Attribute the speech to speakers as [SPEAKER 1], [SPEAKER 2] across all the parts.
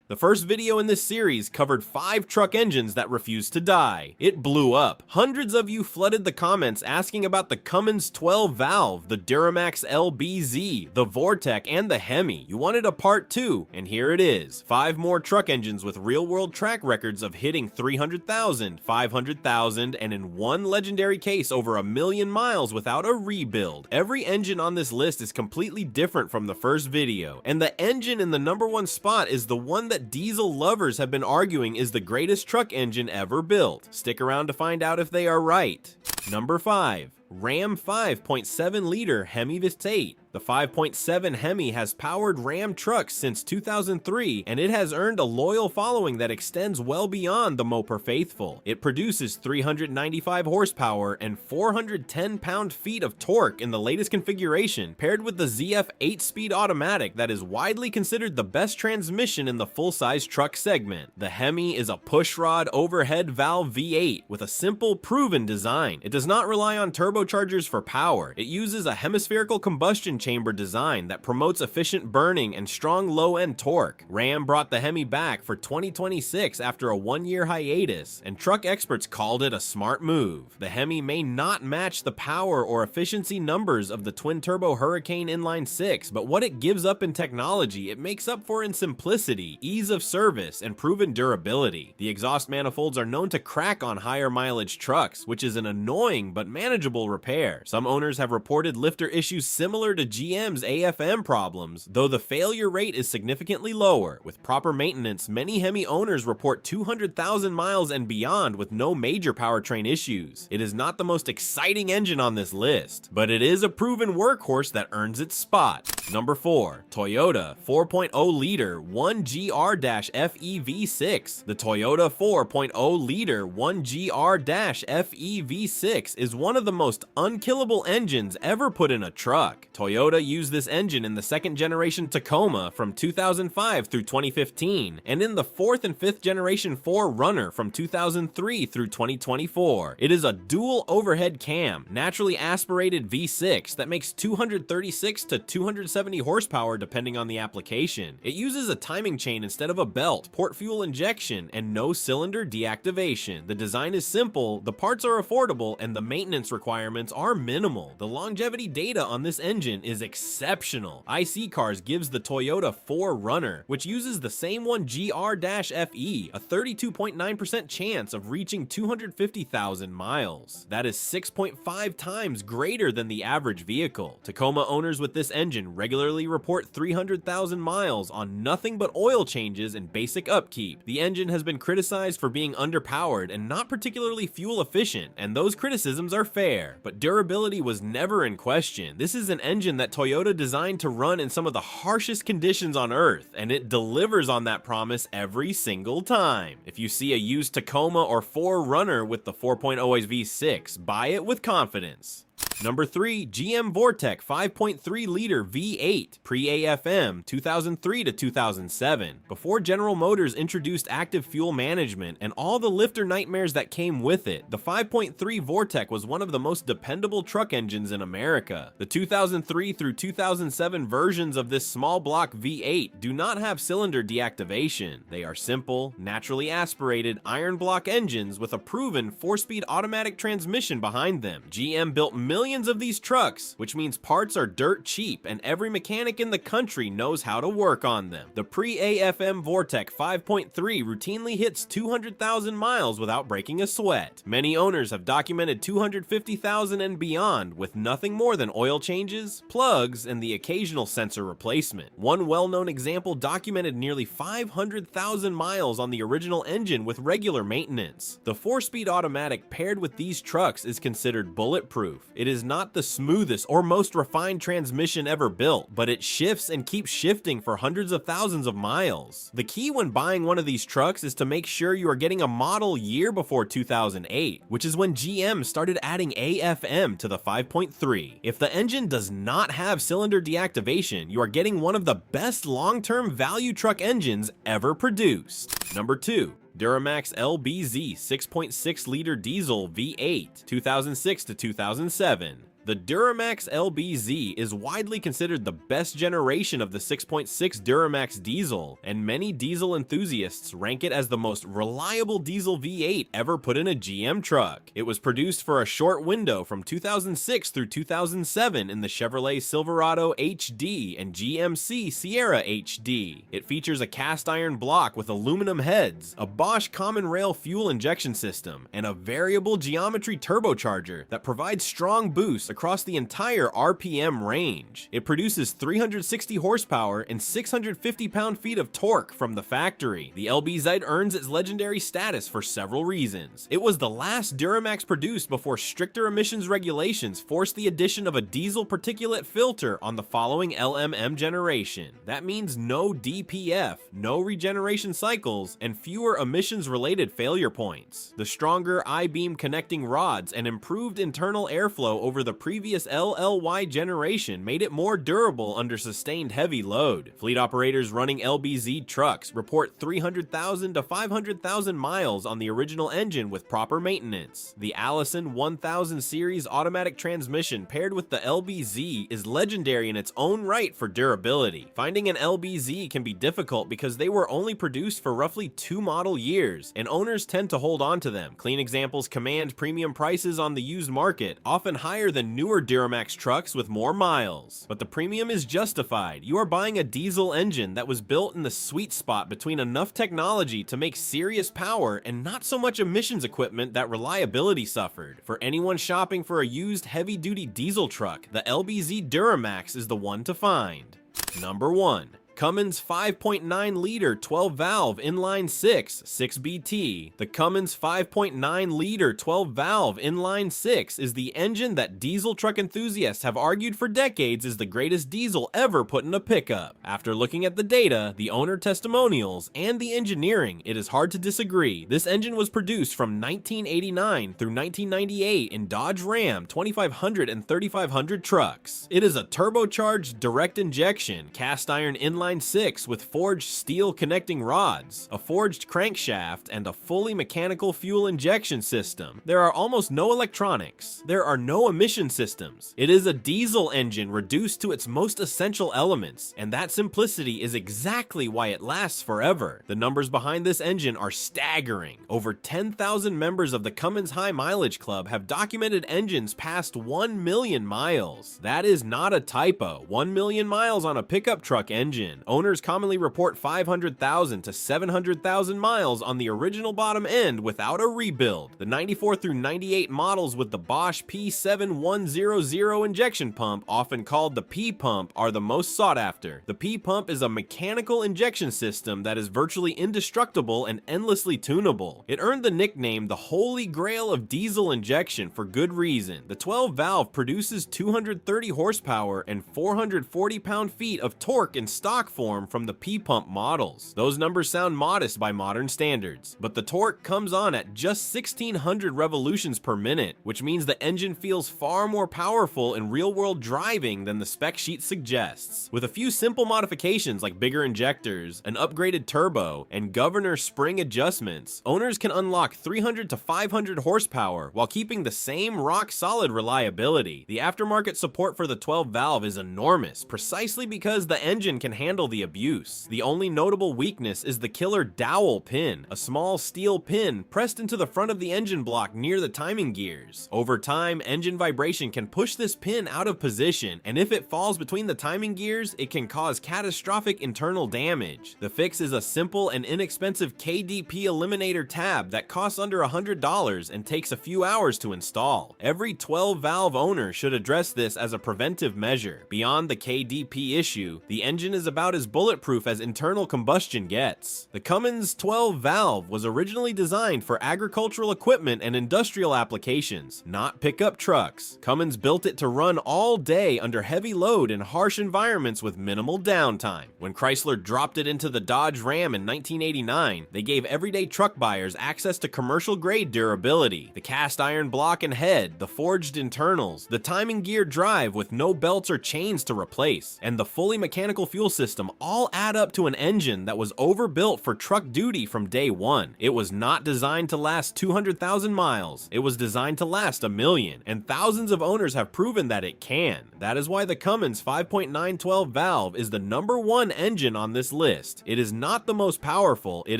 [SPEAKER 1] The first video in this series covered 5 truck engines that refused to die. It blew up. Hundreds of you flooded the comments asking about the Cummins 12 valve, the Duramax LBZ, the Vortekch, and the Hemi. You wanted a part 2, and here it is. 5 more truck engines with real-world track records of hitting 300,000, 500,000, and in one legendary case over 1 million miles without a rebuild. Every engine on this list is completely different from the first video, and the engine in the #1 spot is the one that diesel lovers have been arguing is the greatest truck engine ever built. Stick around to find out if they are right. Number 5. Ram 5.7-liter Hemi V8. The 5.7 Hemi has powered Ram trucks since 2003, and it has earned a loyal following that extends well beyond the Moper faithful. It produces 395 horsepower and 410 pound-feet of torque in the latest configuration, paired with the ZF 8-speed automatic that is widely considered the best transmission in the full-size truck segment. The Hemi is a pushrod overhead valve V8 with a simple, proven design. It does not rely on turbochargers for power. It uses a hemispherical combustion chamber design that promotes efficient burning and strong low-end torque. Ram brought the Hemi back for 2026 after a 1-year hiatus, and truck experts called it a smart move. The Hemi may not match the power or efficiency numbers of the twin-turbo Hurricane Inline 6, but what it gives up in technology, it makes up for in simplicity, ease of service, and proven durability. The exhaust manifolds are known to crack on higher mileage trucks, which is an annoying but manageable repair. Some owners have reported lifter issues similar to GM's AFM problems, though the failure rate is significantly lower. With proper maintenance, many Hemi owners report 200,000 miles and beyond with no major powertrain issues. It is not the most exciting engine on this list, but it is a proven workhorse that earns its spot. Number 4. Toyota 4.0-liter 1GR-FE V6. The Toyota 4.0-liter 1GR-FE V6 is one of the most unkillable engines ever put in a truck. Toyota used this engine in the 2nd generation Tacoma from 2005 through 2015, and in the 4th and 5th generation 4Runner from 2003 through 2024. It is a dual overhead cam, naturally aspirated V6 that makes 236 to 270 horsepower depending on the application. It uses a timing chain instead of a belt, port fuel injection, and no cylinder deactivation. The design is simple, the parts are affordable, and the maintenance requirements are minimal. The longevity data on this engine is exceptional. IC Cars gives the Toyota 4Runner, which uses the same 1GR-FE, a 32.9% chance of reaching 250,000 miles. That is 6.5 times greater than the average vehicle. Tacoma owners with this engine regularly report 300,000 miles on nothing but oil changes and basic upkeep. The engine has been criticized for being underpowered and not particularly fuel efficient, and those criticisms are fair, but durability was never in question. This is an engine that Toyota designed to run in some of the harshest conditions on Earth, and it delivers on that promise every single time. If you see a used Tacoma or 4Runner with the 4.0 V6, buy it with confidence. Number 3. GM Vortekch 5.3-liter V8, pre-AFM, 2003 to 2007. Before General Motors introduced active fuel management and all the lifter nightmares that came with it, the 5.3 Vortekch was one of the most dependable truck engines in America. The 2003 through 2007 versions of this small block V8 do not have cylinder deactivation. They are simple, naturally aspirated, iron block engines with a proven 4-speed automatic transmission behind them. GM built millions of these trucks, which means parts are dirt cheap and every mechanic in the country knows how to work on them. The pre-AFM Vortekch 5.3 routinely hits 200,000 miles without breaking a sweat. Many owners have documented 250,000 and beyond with nothing more than oil changes, plugs, and the occasional sensor replacement. One well-known example documented nearly 500,000 miles on the original engine with regular maintenance. The 4-speed automatic paired with these trucks is considered bulletproof. It is not the smoothest or most refined transmission ever built, but it shifts and keeps shifting for hundreds of thousands of miles. The key when buying one of these trucks is to make sure you are getting a model year before 2008, which is when GM started adding AFM to the 5.3. If the engine does not have cylinder deactivation, you are getting one of the best long-term value truck engines ever produced. Number 2. Duramax LBZ 6.6-liter diesel V8, 2006 to 2007. The Duramax LBZ is widely considered the best generation of the 6.6 Duramax diesel, and many diesel enthusiasts rank it as the most reliable diesel V8 ever put in a GM truck. It was produced for a short window from 2006 through 2007 in the Chevrolet Silverado HD and GMC Sierra HD. It features a cast iron block with aluminum heads, a Bosch common rail fuel injection system, and a variable geometry turbocharger that provides strong boosts across the entire RPM range. It produces 360 horsepower and 650 pound-feet of torque from the factory. The LBZ earns its legendary status for several reasons. It was the last Duramax produced before stricter emissions regulations forced the addition of a diesel particulate filter on the following LMM generation. That means no DPF, no regeneration cycles, and fewer emissions-related failure points. The stronger I-beam connecting rods and improved internal airflow over the previous LLY generation made it more durable under sustained heavy load. Fleet operators running LBZ trucks report 300,000 to 500,000 miles on the original engine with proper maintenance. The Allison 1000 series automatic transmission paired with the LBZ is legendary in its own right for durability. Finding an LBZ can be difficult because they were only produced for roughly 2 model years, and owners tend to hold on to them. Clean examples command premium prices on the used market, often higher than newer Duramax trucks with more miles. But the premium is justified. You are buying a diesel engine that was built in the sweet spot between enough technology to make serious power and not so much emissions equipment that reliability suffered. For anyone shopping for a used heavy-duty diesel truck, the LBZ Duramax is the one to find. Number 1. Cummins 5.9-liter 12-valve inline 6BT. The Cummins 5.9-liter 12-valve inline 6 is the engine that diesel truck enthusiasts have argued for decades is the greatest diesel ever put in a pickup. After looking at the data, the owner testimonials, and the engineering, it is hard to disagree. This engine was produced from 1989 through 1998 in Dodge Ram 2500 and 3500 trucks. It is a turbocharged direct injection cast iron inline 6 with forged steel connecting rods, a forged crankshaft, and a fully mechanical fuel injection system. There are almost no electronics. There are no emission systems. It is a diesel engine reduced to its most essential elements, and that simplicity is exactly why it lasts forever. The numbers behind this engine are staggering. Over 10,000 members of the Cummins High Mileage Club have documented engines past 1 million miles. That is not a typo. 1 million miles on a pickup truck engine. Owners commonly report 500,000 to 700,000 miles on the original bottom end without a rebuild. The 94 through 98 models with the Bosch P7100 injection pump, often called the P-pump, are the most sought after. The P-pump is a mechanical injection system that is virtually indestructible and endlessly tunable. It earned the nickname the Holy Grail of diesel injection for good reason. The 12-valve produces 230 horsepower and 440 pound-feet of torque in stock form from the P-pump models. Those numbers sound modest by modern standards, but the torque comes on at just 1,600 revolutions per minute, which means the engine feels far more powerful in real-world driving than the spec sheet suggests. With a few simple modifications like bigger injectors, an upgraded turbo, and governor spring adjustments, owners can unlock 300 to 500 horsepower while keeping the same rock-solid reliability. The aftermarket support for the 12-valve is enormous, precisely because the engine can handle the abuse. The only notable weakness is the killer dowel pin, a small steel pin pressed into the front of the engine block near the timing gears. Over time, engine vibration can push this pin out of position, and if it falls between the timing gears, it can cause catastrophic internal damage. The fix is a simple and inexpensive KDP eliminator tab that costs under $100 and takes a few hours to install. Every 12-valve owner should address this as a preventive measure. Beyond the KDP issue, the engine is about as bulletproof as internal combustion gets. The Cummins 12-valve was originally designed for agricultural equipment and industrial applications, not pickup trucks. Cummins built it to run all day under heavy load in harsh environments with minimal downtime. When Chrysler dropped it into the Dodge Ram in 1989, they gave everyday truck buyers access to commercial-grade durability. The cast iron block and head, the forged internals, the timing gear drive with no belts or chains to replace, and the fully mechanical fuel system system all add up to an engine that was overbuilt for truck duty from day one. It was not designed to last 200,000 miles. It was designed to last 1,000,000, and thousands of owners have proven that it can. That is why the Cummins 5.912 valve is the #1 engine on this list. It is not the most powerful, it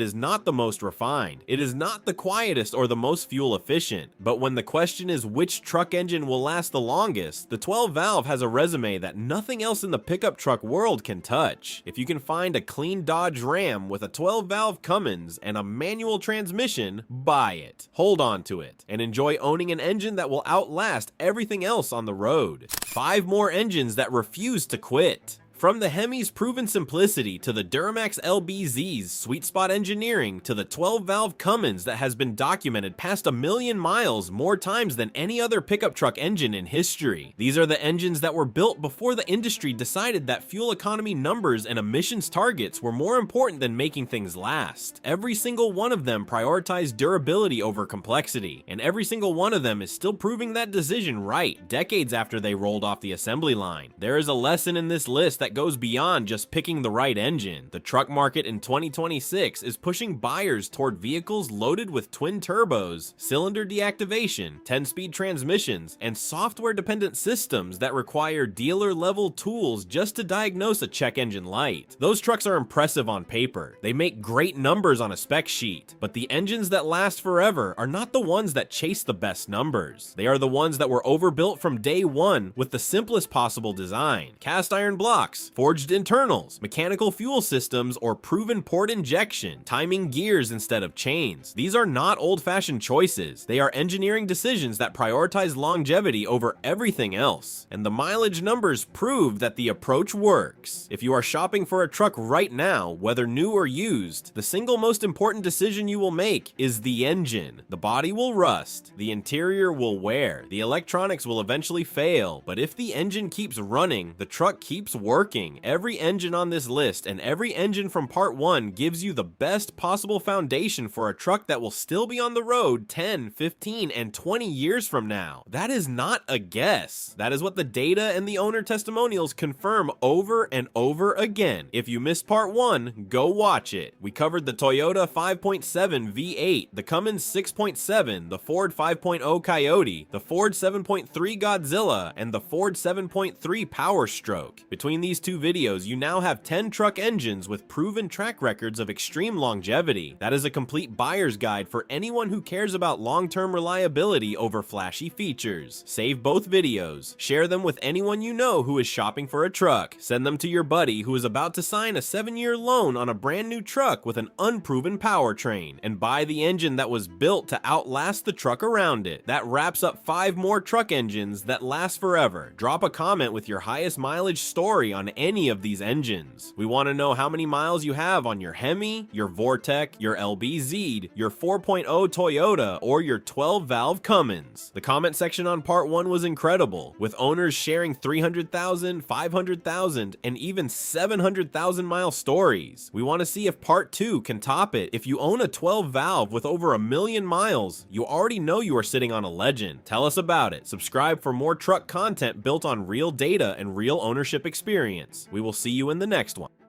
[SPEAKER 1] is not the most refined, it is not the quietest or the most fuel efficient, but when the question is which truck engine will last the longest, the 12 valve has a resume that nothing else in the pickup truck world can touch. If you can find a clean Dodge Ram with a 12 valve Cummins and a manual transmission, buy it, hold on to it, and enjoy owning an engine that will outlast everything else on the road. 5 more engines that refuse to quit. From the Hemi's proven simplicity to the Duramax LBZ's sweet spot engineering to the 12 valve Cummins that has been documented past 1,000,000 miles more times than any other pickup truck engine in history. These are the engines that were built before the industry decided that fuel economy numbers and emissions targets were more important than making things last. Every single one of them prioritized durability over complexity, and every single one of them is still proving that decision right, decades after they rolled off the assembly line. There is a lesson in this list that goes beyond just picking the right engine. The truck market in 2026 is pushing buyers toward vehicles loaded with twin turbos, cylinder deactivation, 10-speed transmissions, and software-dependent systems that require dealer-level tools just to diagnose a check engine light. Those trucks are impressive on paper. They make great numbers on a spec sheet, but the engines that last forever are not the ones that chase the best numbers. They are the ones that were overbuilt from day one with the simplest possible design. Cast iron blocks, forged internals, mechanical fuel systems, or proven port injection, timing gears instead of chains. These are not old-fashioned choices. They are engineering decisions that prioritize longevity over everything else. And the mileage numbers prove that the approach works. If you are shopping for a truck right now, whether new or used, the single most important decision you will make is the engine. The body will rust, the interior will wear, the electronics will eventually fail, but if the engine keeps running, the truck keeps working. Every engine on this list and every engine from part 1 gives you the best possible foundation for a truck that will still be on the road 10, 15, and 20 years from now. That is not a guess. That is what the data and the owner testimonials confirm over and over again. If you missed part 1, go watch it. We covered the Toyota 5.7 V8, the Cummins 6.7, the Ford 5.0 Coyote, the Ford 7.3 Godzilla, and the Ford 7.3 Power Stroke. Between these two videos, you now have 10 truck engines with proven track records of extreme longevity. That is a complete buyer's guide for anyone who cares about long-term reliability over flashy features. Save both videos, share them with anyone you know who is shopping for a truck, send them to your buddy who is about to sign a 7-year loan on a brand new truck with an unproven powertrain, and buy the engine that was built to outlast the truck around it. That wraps up 5 more truck engines that last forever. Drop a comment with your highest mileage story on any of these engines. We want to know how many miles you have on your Hemi, your Vortekch, your LBZ, your 4.0 Toyota, or your 12 valve Cummins. The comment section on part 1 was incredible, with owners sharing 300,000, 500,000, and even 700,000 mile stories. We want to see if part 2 can top it. If you own a 12 valve with over 1,000,000 miles, you already know you are sitting on a legend. Tell us about it. Subscribe for more truck content built on real data and real ownership experience. We will see you in the next one.